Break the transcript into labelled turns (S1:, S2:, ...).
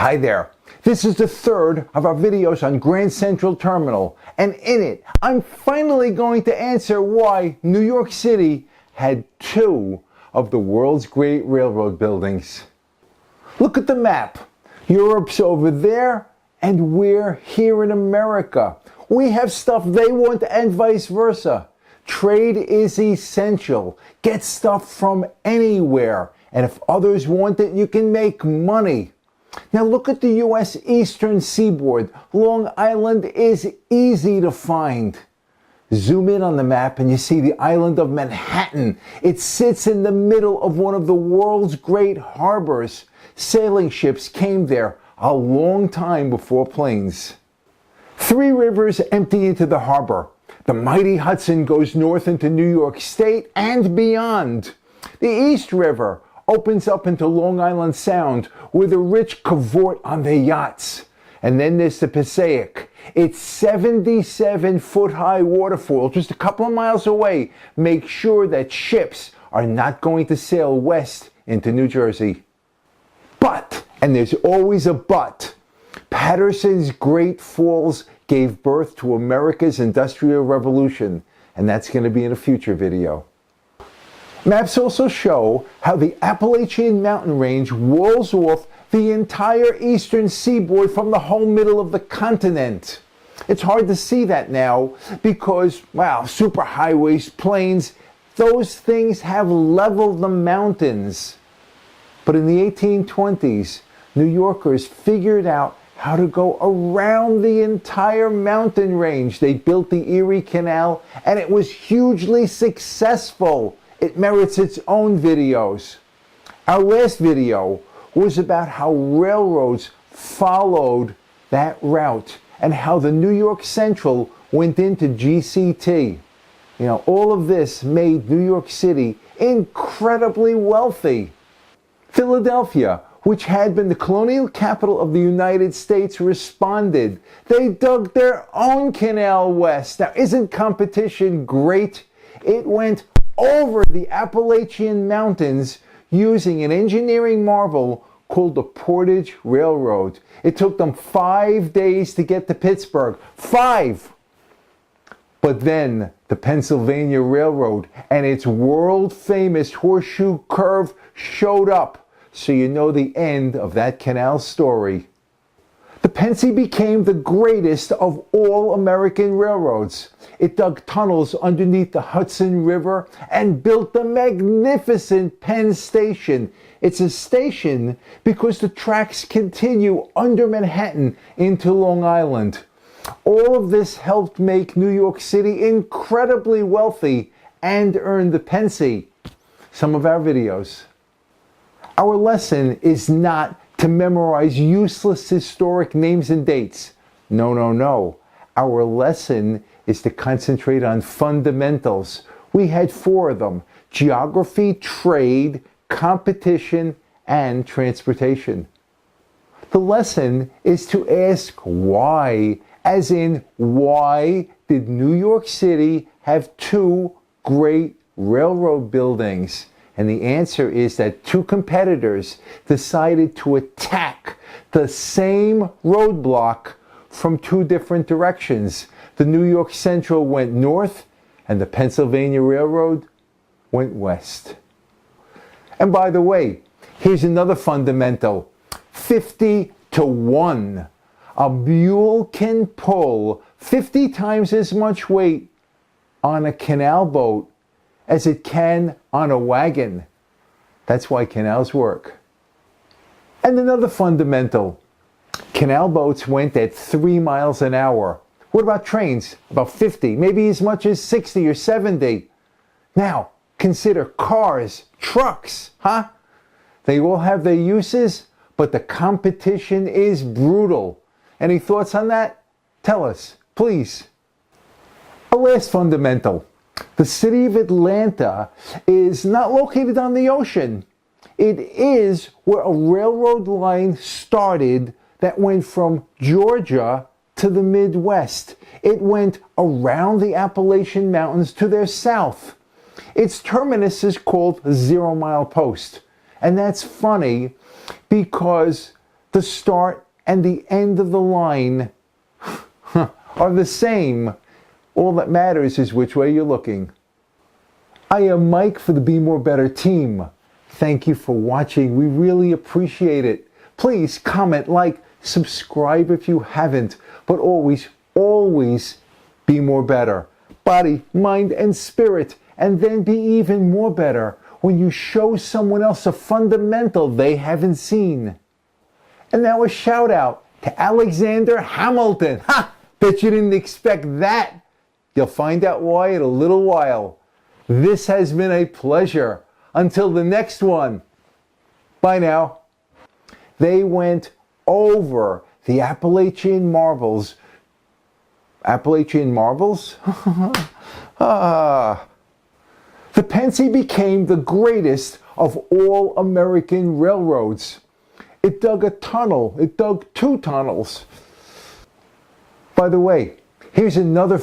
S1: Hi there. This is the third of our videos on Grand Central Terminal, and in it, I'm finally going to answer why New York City had two of the world's great railroad buildings. Look at the map. Europe's over there, and we're here in America. We have stuff they want and vice versa. Trade is essential. Get stuff from anywhere, and if others want it, you can make money. Now look at the U.S. Eastern Seaboard. Long Island is easy to find. Zoom in on the map and you see the island of Manhattan. It sits in the middle of one of the world's great harbors. Sailing ships came there a long time before planes. Three rivers empty into the harbor. The mighty Hudson goes north into New York State and beyond. The East River opens up into Long Island Sound, where the rich cavort on their yachts. And then there's the Passaic. Its 77-foot-high waterfall, just a couple of miles away, makes sure that ships are not going to sail west into New Jersey. But, and there's always a but, Paterson's Great Falls gave birth to America's Industrial Revolution, and that's going to be in a future video. Maps also show how the Appalachian mountain range walls off the entire eastern seaboard from the whole middle of the continent. It's hard to see that now because, wow, superhighways, planes, those things have leveled the mountains. But in the 1820s, New Yorkers figured out how to go around the entire mountain range. They built the Erie Canal, and it was hugely successful. It merits its own videos. Our last video was about how railroads followed that route and how the New York Central went into GCT. You know, all of this made New York City incredibly wealthy. Philadelphia, which had been the colonial capital of the United States, responded. They dug their own canal west. Now, isn't competition great? It went over the Appalachian Mountains using an engineering marvel called the Portage Railroad. It took them 5 days to get to Pittsburgh. 5! But then the Pennsylvania Railroad and its world-famous horseshoe curve showed up. So you know the end of that canal story. The Pennsy became the greatest of all American railroads. It dug tunnels underneath the Hudson River and built the magnificent Penn Station. It's a station because the tracks continue under Manhattan into Long Island. All of this helped make New York City incredibly wealthy and earn the Pennsy. Some of our videos. Our lesson is not to memorize useless historic names and dates. No, no, no. Our lesson is to concentrate on fundamentals. We had 4 of them: geography, trade, competition, and transportation. The lesson is to ask why, as in, why did New York City have 2 great railroad buildings? And the answer is that 2 competitors decided to attack the same roadblock from 2 different directions. The New York Central went north, and the Pennsylvania Railroad went west. And by the way, here's another fundamental. 50-1. A mule can pull 50 times as much weight on a canal boat as it can on a wagon. That's why canals work. And another fundamental. Canal boats went at 3 miles an hour. What about trains? About 50, maybe as much as 60 or 70. Now, consider cars, trucks, huh? They all have their uses, but the competition is brutal. Any thoughts on that? Tell us, please. A last fundamental. The city of Atlanta is not located on the ocean. It is where a railroad line started that went from Georgia to the Midwest. It went around the Appalachian Mountains to their south. Its terminus is called 0 Mile Post. And that's funny because the start and the end of the line are the same. All that matters is which way you're looking. I am Mike for the Be More Better team. Thank you for watching. We really appreciate it. Please comment, like, subscribe if you haven't, but always, always be more better. Body, mind, and spirit, and then be even more better when you show someone else a fundamental they haven't seen. And now a shout out to Alexander Hamilton. Ha! Bet you didn't expect that. You'll find out why in a little while. This has been a pleasure. Until the next one. Bye now. They went over the Appalachian marbles. Appalachian marbles? The Pennsy became the greatest of all American railroads. It dug a tunnel. It dug 2 tunnels. By the way, here's another